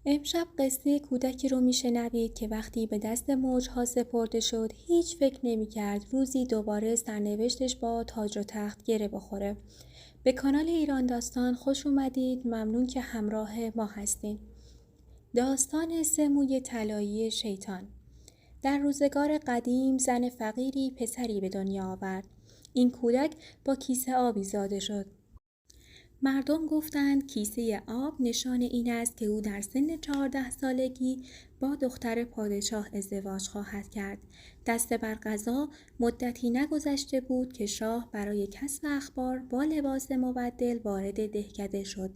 امشب قصه کودکی رو میشنوید که وقتی به دست موجها سپرده شد هیچ فکر نمی‌کرد روزی دوباره سرنوشتش با تاج و تخت گره بخوره. به کانال ایران داستان خوش اومدید. ممنون که همراه ما هستین. داستان سه موی طلایی شیطان. در روزگار قدیم زن فقیری پسری به دنیا آورد. این کودک با کیسه آبی زاده شد. مردم گفتند کیسه آب نشان این است که او در سن 14 سالگی با دختر پادشاه ازدواج خواهد کرد. دست بر قضا مدتی نگذشته بود که شاه برای کسب اخبار با لباس مبدل وارد دهکده شد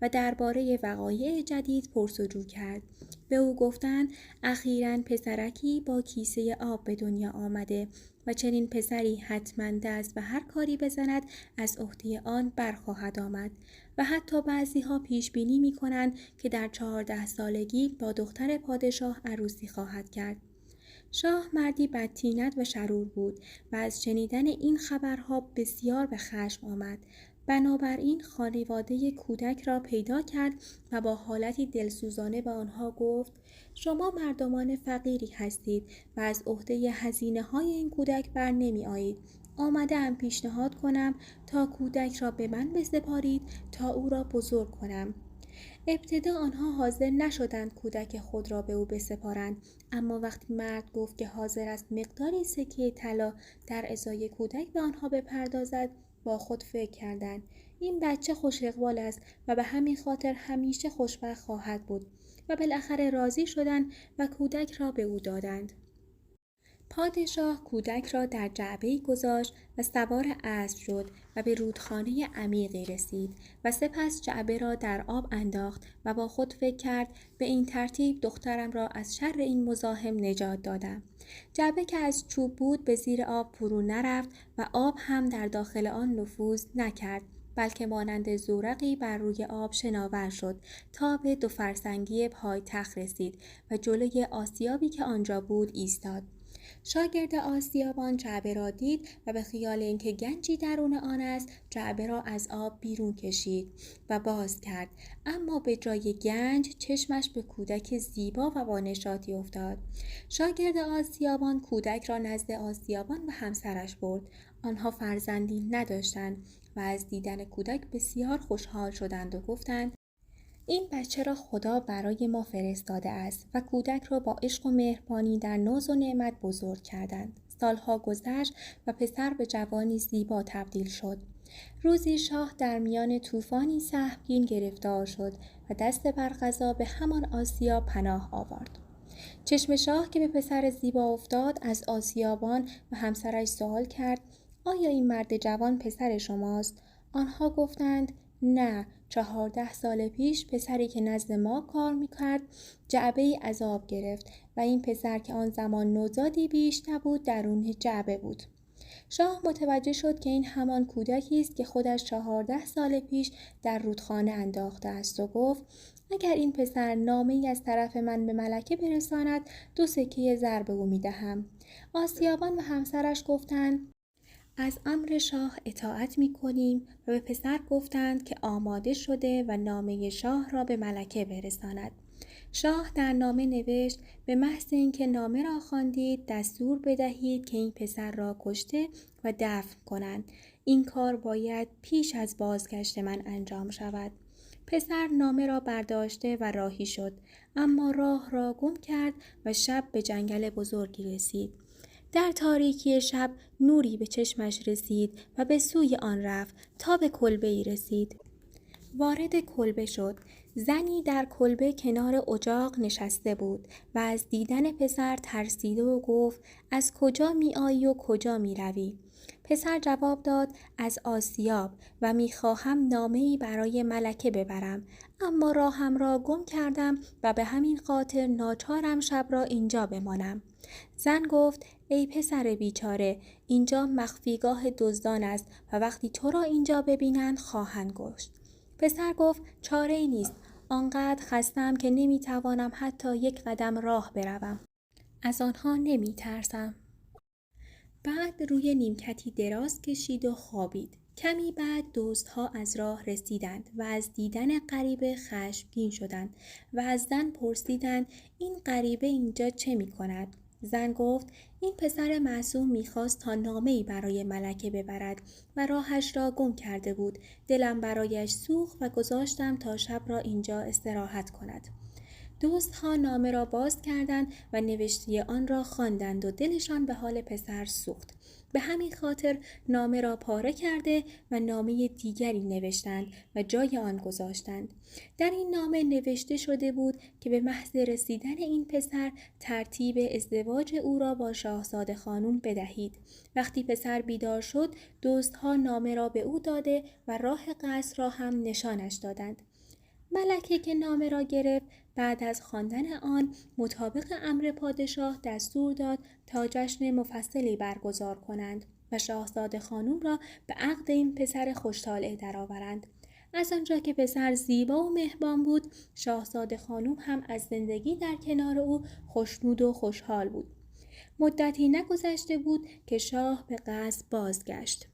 و درباره وقایع جدید پرسجو کرد. به او گفتند اخیراً پسرکی با کیسه آب به دنیا آمده و چنین پسری حتما دست به هر کاری بزند از عهده آن برخواهد آمد و حتی بعضی ها پیش بینی می کنند که در 14 سالگی با دختر پادشاه عروسی خواهد کرد. شاه مردی بدطینت و شرور بود و از شنیدن این خبرها بسیار به خشم آمد. بنابراین خانواده کودک را پیدا کرد و با حالتی دلسوزانه به آنها گفت شما مردمان فقیری هستید و از عهده هزینه‌های این کودک بر نمی آیید. آمده‌ام پیشنهاد کنم تا کودک را به من بسپارید تا او را بزرگ کنم. ابتدا آنها حاضر نشدند کودک خود را به او بسپارند، اما وقتی مرد گفت که حاضر است مقداری سکه طلا در ازای کودک به آنها بپردازد، با خود فکر کردند این بچه خوش اقبال است و به همین خاطر همیشه خوشبخت خواهد بود و بالاخره راضی شدند و کودک را به او دادند. پادشاه کودک را در جعبه‌ای گذاشت و سوار اسب شد و به رودخانه عمیقی رسید و سپس جعبه را در آب انداخت و با خود فکر کرد به این ترتیب دخترم را از شر این مزاحم نجات دادم. جعبه که از چوب بود به زیر آب فرو نرفت و آب هم در داخل آن نفوذ نکرد، بلکه مانند زورقی بر روی آب شناور شد تا به 2 فرسنگی پایتخت رسید و جلوی آسیابی که آنجا بود ایستاد. شاگرد آسیابان جعبه را دید و به خیال اینکه گنجی درون آن است جعبه را از آب بیرون کشید و باز کرد، اما به جای گنج چشمش به کودک زیبا و با نشاطی افتاد. شاگرد آسیابان کودک را نزد آسیابان و همسرش برد. آنها فرزندی نداشتند و از دیدن کودک بسیار خوشحال شدند و گفتند این بچه را خدا برای ما فرستاده است و کودک را با عشق و مهربانی در ناز و نعمت بزرگ کردند. سالها گذشت و پسر به جوانی زیبا تبدیل شد. روزی شاه در میان طوفانی سهمگین گرفتار شد و دست بر قضا به همان آسیاب پناه آورد. چشم شاه که به پسر زیبا افتاد از آسیابان و همسرش سوال کرد آیا این مرد جوان پسر شماست؟ آنها گفتند نه، 14 سال پیش پسری که نزد ما کار میکرد جعبه‌ای از آب گرفت و این پسر که آن زمان نوزادی بیش نبود درون جعبه بود. شاه متوجه شد که این همان کودکی است که خودش 14 سال پیش در رودخانه انداخته است و گفت اگر این پسر نامه‌ای از طرف من به ملکه برساند 2 سکه زر به او میدهم. آسیابان و همسرش گفتند از امر شاه اطاعت می کنیم و به پسر گفتند که آماده شده و نامه شاه را به ملکه برساند. شاه در نامه نوشت به محض اینکه نامه را خواندید دستور بدهید که این پسر را کشته و دفن کنند. این کار باید پیش از بازگشت من انجام شود. پسر نامه را برداشته و راهی شد، اما راه را گم کرد و شب به جنگل بزرگی رسید. در تاریکی شب نوری به چشمش رسید و به سوی آن رفت تا به کلبه‌ای رسید. وارد کلبه شد. زنی در کلبه کنار اجاق نشسته بود و از دیدن پسر ترسیده و گفت از کجا می آیی و کجا می روی؟ پسر جواب داد از آسیاب و می خواهم نامه‌ای برای ملکه ببرم، اما راهم را گم کردم و به همین خاطر ناچارم شب را اینجا بمانم. زن گفت ای پسر بیچاره، اینجا مخفیگاه دزدان است و وقتی تو را اینجا ببینند خواهند کشت. پسر گفت چاره‌ای نیست، آنقدر خستم که نمیتوانم حتی 1 قدم راه بروم. از آنها نمیترسم. بعد روی نیمکتی دراز کشید و خوابید. کمی بعد دزدها از راه رسیدند و از دیدن غریبه خشمگین شدند و از زن پرسیدند این غریبه اینجا چه می کند؟ زن گفت این پسر معصوم می‌خواست تا نامه‌ای برای ملکه ببرد و راهش را گم کرده بود. دلم برایش سوخت و گذاشتم تا شب را اینجا استراحت کند. دزدها نامه را باز کردند و نوشته آن را خواندند و دلشان به حال پسر سوخت. به همین خاطر نامه را پاره کرده و نامه دیگری نوشتند و جای آن گذاشتند. در این نامه نوشته شده بود که به محض رسیدن این پسر ترتیب ازدواج او را با شاهزاده خانم بدهید. وقتی پسر بیدار شد دزدها نامه را به او داده و راه قصر را هم نشانش دادند. ملکه که نامه را گرفت بعد از خواندن آن مطابق امر پادشاه دستور داد تا جشن مفصلی برگزار کنند و شاهزاده خانم را به عقد این پسر خوشطالع درآورند. از آنجا که پسر زیبا و مهربان بود شاهزاده خانم هم از زندگی در کنار او خوشنود و خوشحال بود. مدتی نگذشته بود که شاه به قصر بازگشت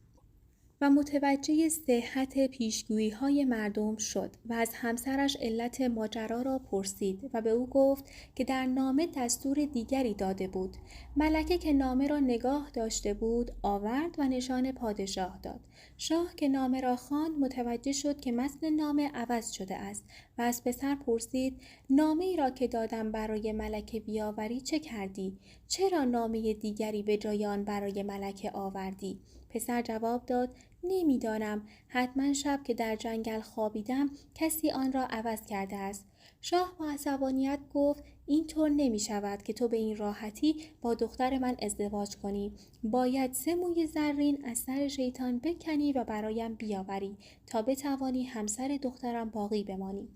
و متوجه صحت پیشگویی‌های مردم شد و از همسرش علت ماجرا را پرسید و به او گفت که در نامه دستور دیگری داده بود. ملکه که نامه را نگاه داشته بود آورد و نشان پادشاه داد. شاه که نامه را خواند متوجه شد که متن نامه عوض شده است و از پسر پرسید نامه‌ای را که دادم برای ملکه بیاوری چه کردی؟ چرا نامه دیگری به جای آن برای ملکه آوردی؟ پسر جواب داد نمیدانم، حتما شب که در جنگل خوابیدم کسی آن را عوض کرده است. شاه با عصبانیت گفت اینطور نمی شود که تو به این راحتی با دختر من ازدواج کنی. باید 3 موی زرین از سر شیطان بکنی و برایم بیاوری تا بتوانی همسر دخترم باقی بمانی.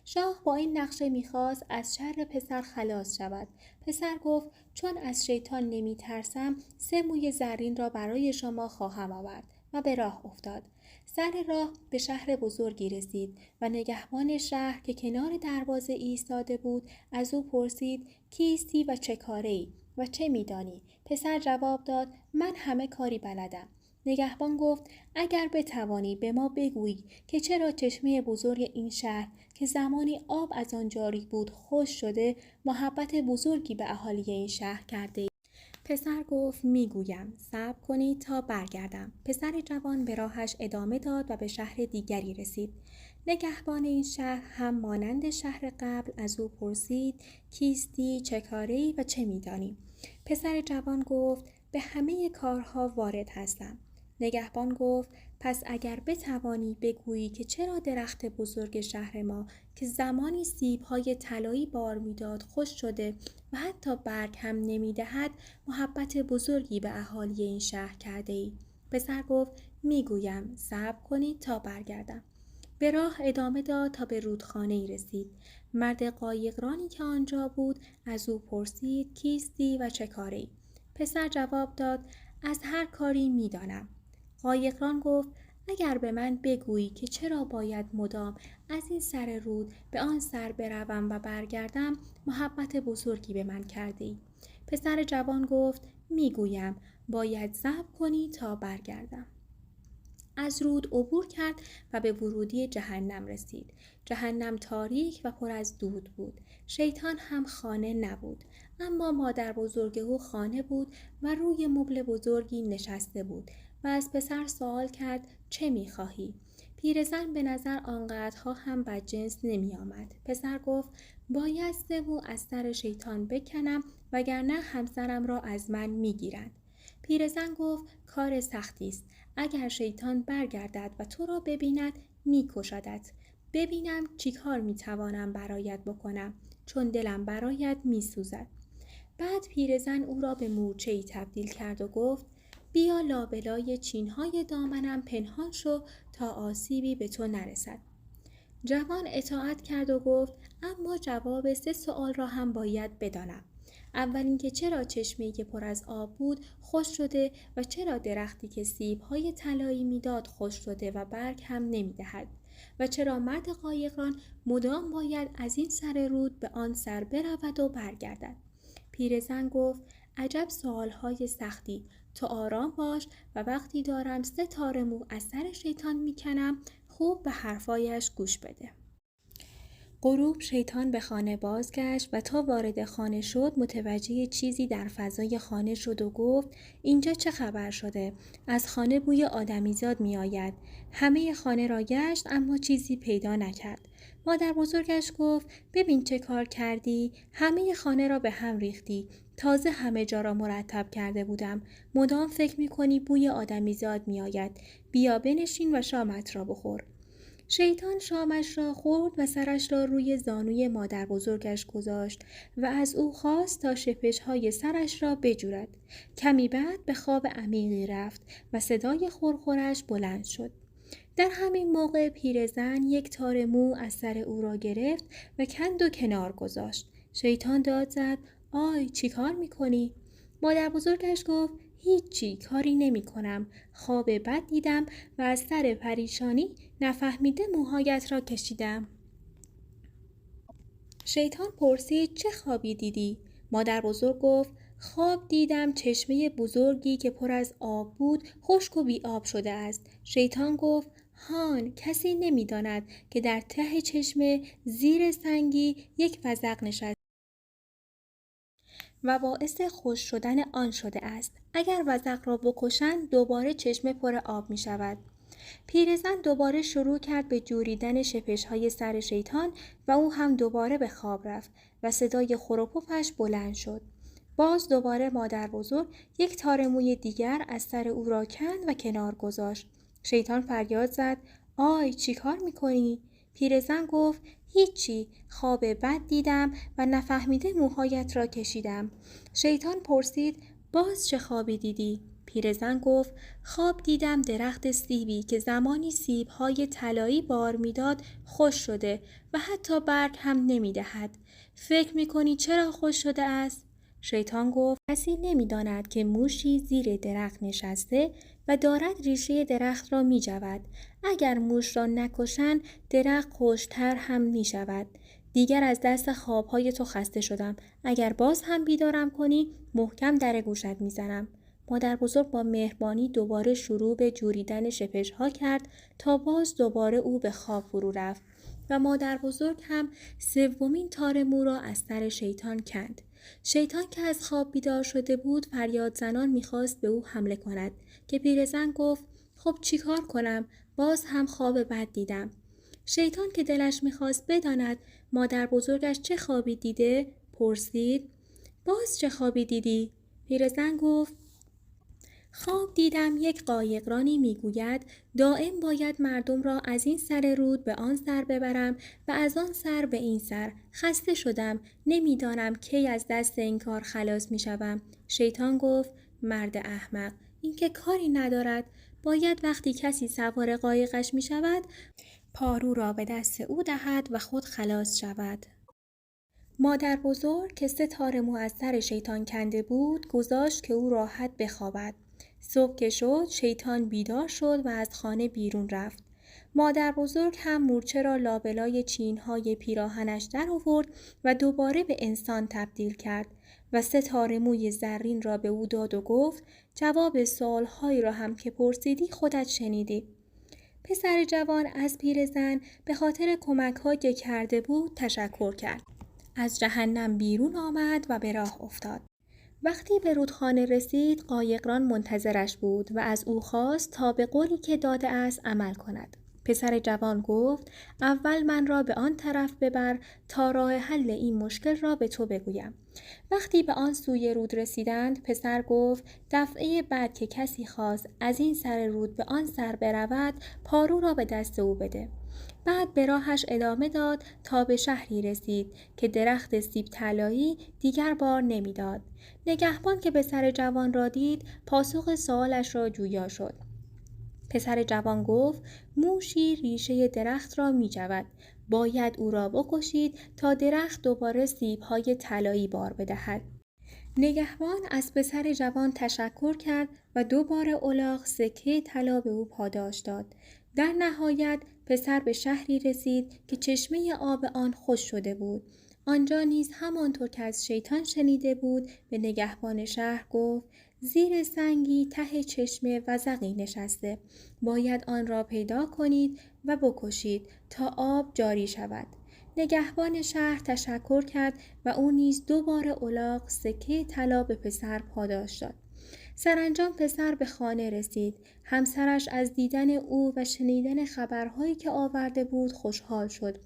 شاه با این نقشه می‌خواست از شر پسر خلاص شود. پسر گفت چون از شیطان نمی ترسم 3 موی زرین را برای شما خواهم آورد و به راه افتاد. سر راه به شهر بزرگی رسید و نگهبان شهر که کنار دروازه ایستاده بود از او پرسید کیستی و چه کاره‌ای و چه می‌دانی؟ پسر جواب داد من همه کاری بلدم. نگهبان گفت اگر بتوانی به ما بگویی که چرا چشمه بزرگ این شهر که زمانی آب از آن جاری بود خشک شده محبت بزرگی به اهالی این شهر کرده ای. پسر گفت میگویم صبر کنید تا برگردم. پسر جوان به راهش ادامه داد و به شهر دیگری رسید. نگهبان این شهر هم مانند شهر قبل از او پرسید کیستی، چه کاره‌ای و چه میدانی؟ پسر جوان گفت به همه کارها وارد هستم. نگهبان گفت پس اگر بتوانی بگویی که چرا درخت بزرگ شهر ما که زمانی سیب‌های طلایی بار می‌داد خشک شده و حتی برگ هم نمی‌دهد محبت بزرگی به اهالی این شهر کرده ای؟ پسر گفت میگویم صبر کنید تا برگردم. به راه ادامه داد تا به رودخانه‌ای رسید. مرد قایقرانی که آنجا بود از او پرسید کیستی و چه کاری؟ پسر جواب داد از هر کاری می‌دانم. قایقران گفت اگر به من بگویی که چرا باید مدام از این سر رود به آن سر بروم و برگردم محبت بزرگی به من کرده ای. پسر جوان گفت میگویم باید صبر کنی تا برگردم. از رود عبور کرد و به ورودی جهنم رسید. جهنم تاریک و پر از دود بود. شیطان هم خانه نبود، اما مادر بزرگ او خانه بود و روی مبل بزرگی نشسته بود و از پسر سوال کرد چه می‌خواهی؟ پیرزن به نظر آنقدرها هم بدجنس نمی آمد. پسر گفت باید 3 مو از سر شیطان بکنم وگرنه همسرم را از من می‌گیرند. پیرزن گفت کار سختی است. اگر شیطان برگردد و تو را ببیند می‌کشدت. ببینم چی کار می‌توانم برایت بکنم چون دلم برایت می‌سوزد. بعد پیرزن او را به مورچه‌ای تبدیل کرد و گفت بیا لابلای چین‌های دامنم پنهان شو تا آسیبی به تو نرسد. جوان اطاعت کرد و گفت اما جواب 3 سوال را هم باید بدانم. اول اینکه چرا چشمه‌ای که پر از آب بود خشک شده و چرا درختی که سیب‌های طلایی میداد خشک شده و برگ هم نمیدهد و چرا مرد قایقران مدام باید از این سر رود به آن سر برود و برگردد. پیرزن گفت عجب سوالهای سختی، تو آرام باش و وقتی دارم 3 تار مو از سر شیطان میکنم خوب به حرفایش گوش بده. غروب شیطان به خانه بازگشت و تا وارد خانه شد متوجه چیزی در فضای خانه شد و گفت اینجا چه خبر شده؟ از خانه بوی آدمیزاد می آید. همه خانه را گشت اما چیزی پیدا نکرد. مادر بزرگش گفت ببین چه کار کردی؟ همه خانه را به هم ریختی. تازه همه جا را مرتب کرده بودم. مدام فکر می کنی بوی آدمیزاد می آید. بیا بنشین و شامت را بخور. شیطان شامش را خورد و سرش را روی زانوی مادر بزرگش گذاشت و از او خواست تا شپش‌های سرش را بجورد. کمی بعد به خواب عمیقی رفت و صدای خورخورش بلند شد. در همین موقع پیرزن 1 تار مو از سر او را گرفت و کند و کنار گذاشت. شیطان داد زد آی چی کار میکنی؟ مادر بزرگش گفت هیچی کاری نمی کنم. خواب بد دیدم و از سر پریشانی نفهمیده موهایت را کشیدم. شیطان پرسید چه خوابی دیدی؟ مادر بزرگ گفت خواب دیدم چشمه بزرگی که پر از آب بود خشک و بی آب شده است. شیطان گفت هان کسی نمی داند که در ته چشمه زیر سنگی یک وزغ نشسته و باعث خشک شدن آن شده است. اگر وزغ را بکشند دوباره چشمه پر آب می شود. پیرزن دوباره شروع کرد به جوریدن شپش‌های سر شیطان و او هم دوباره به خواب رفت و صدای خور و پفش بلند شد. باز دوباره مادر بزرگ 1 تار موی دیگر از سر او را کند و کنار گذاشت. شیطان فریاد زد آی چی کار میکنی؟ پیرزن گفت هیچی خواب بد دیدم و نفهمیده موهایت را کشیدم. شیطان پرسید باز چه خوابی دیدی؟ پیرزن گفت خواب دیدم درخت سیبی که زمانی سیب‌های طلایی بار میداد خشک شده و حتی برگ هم نمیدهد. فکر میکنی چرا خشک شده است؟ شیطان گفت کسی نمیداند که موشی زیر درخت نشسته و دارد ریشه درخت را میجود. اگر موش را نکشند درخت خشک‌تر هم میشود. دیگر از دست خوابهای تو خسته شدم. اگر باز هم بیدارم کنی محکم در گوشت میزنم. مادر بزرگ با مهربانی دوباره شروع به جوریدن شپش‌ها کرد تا باز دوباره او به خواب فرو رفت و مادر بزرگ هم 3مین تار مو را از سر شیطان کند. شیطان که از خواب بیدار شده بود فریاد زنان میخواست به او حمله کند که پیرزن گفت خب چی کار کنم؟ باز هم خواب بد دیدم. شیطان که دلش میخواست بداند مادر بزرگش چه خوابی دیده پرسید باز چه خوابی دیدی؟ پیرزن گفت خواب دیدم یک قایقرانی میگوید دائم باید مردم را از این سر رود به آن سر ببرم و از آن سر به این سر. خسته شدم. نمیدانم کی از دست این کار خلاص میشوم. شیطان گفت مرد احمق این که کاری ندارد. باید وقتی کسی سوار قایقش میشود پارو را به دست او دهد و خود خلاص شود. مادر بزرگ که 3 تار مو از سر شیطان کنده بود گذاشت که او راحت بخوابد. صبح که شد شیطان بیدار شد و از خانه بیرون رفت. مادر بزرگ هم مورچه را لابلای چینهای پیراهنش در آورد و دوباره به انسان تبدیل کرد و 3 تار موی زرین را به او داد و گفت جواب سوالهایی را هم که پرسیدی خودت شنیدی. پسر جوان از پیرزن به خاطر کمک‌هایی که کرده بود تشکر کرد. از جهنم بیرون آمد و به راه افتاد. وقتی به رودخانه رسید قایقران منتظرش بود و از او خواست تا به قولی که داده است عمل کند. پسر جوان گفت اول من را به آن طرف ببر تا راه حل این مشکل را به تو بگویم. وقتی به آن سوی رود رسیدند پسر گفت دفعه بعد که کسی خواست از این سر رود به آن سر برود پارو را به دست او بده. بعد به راهش ادامه داد تا به شهری رسید که درخت سیب طلایی دیگر بار نمیداد. نگهبان که پسر جوان را دید پاسخ سوالش را جویا شد. پسر جوان گفت موشی ریشه درخت را می جود. باید او را بکشید تا درخت دوباره سیب‌های طلایی بار بدهد. نگهبان از پسر جوان تشکر کرد و دوباره الاغ سکه طلا به او پاداش داد. در نهایت پسر به شهری رسید که چشمه آب آن خشک شده بود. آنجا نیز همانطور که از شیطان شنیده بود به نگهبان شهر گفت زیر سنگی ته چشمه وزغی نشسته، باید آن را پیدا کنید و بکشید تا آب جاری شود. نگهبان شهر تشکر کرد و او نیز 2 بار الاغ سکه طلا به پسر پاداش داد. سرانجام پسر به خانه رسید. همسرش از دیدن او و شنیدن خبرهایی که آورده بود خوشحال شد.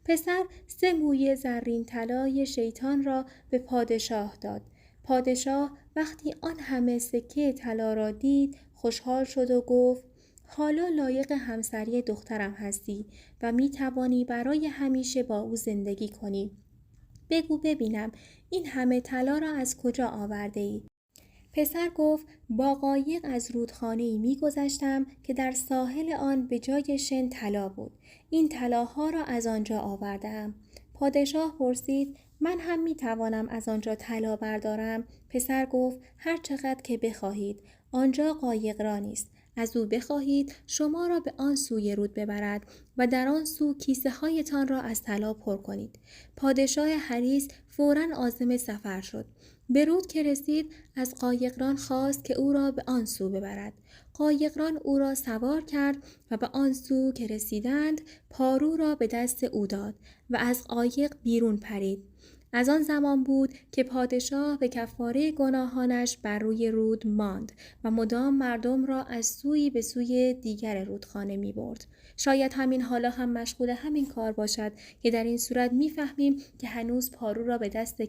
پسر 3 مویه زرین طلای شیطان را به پادشاه داد. پادشاه وقتی آن همه سکه طلا را دید خوشحال شد و گفت حالا لایق همسری دخترم هستی و می توانی برای همیشه با او زندگی کنی. بگو ببینم این همه طلا را از کجا آورده ای؟ پسر گفت با قایق از رودخانه‌ای می‌گذشتم که در ساحل آن به جای شن طلا بود. این طلاها را از آنجا آورده‌ام. پادشاه پرسید من هم می‌توانم از آنجا طلا بردارم؟ پسر گفت هر چقدر که بخواهید. آنجا قایقرانی است. از او بخواهید شما را به آن سوی رود ببرد و در آن سو کیسه هایتان را از طلا پر کنید. پادشاه حریص فوراً عازم سفر شد. به رود که رسید از قایقران خواست که او را به آن سو ببرد. قایقران او را سوار کرد و به آن سو که رسیدند پارو را به دست او داد و از قایق بیرون پرید. از آن زمان بود که پادشاه به کفاره گناهانش بر روی رود ماند و مدام مردم را از سوی به سوی دیگر رودخانه می برد. شاید همین حالا هم مشغول همین کار باشد که در این صورت می فهمیم که هنوز پارو را به دست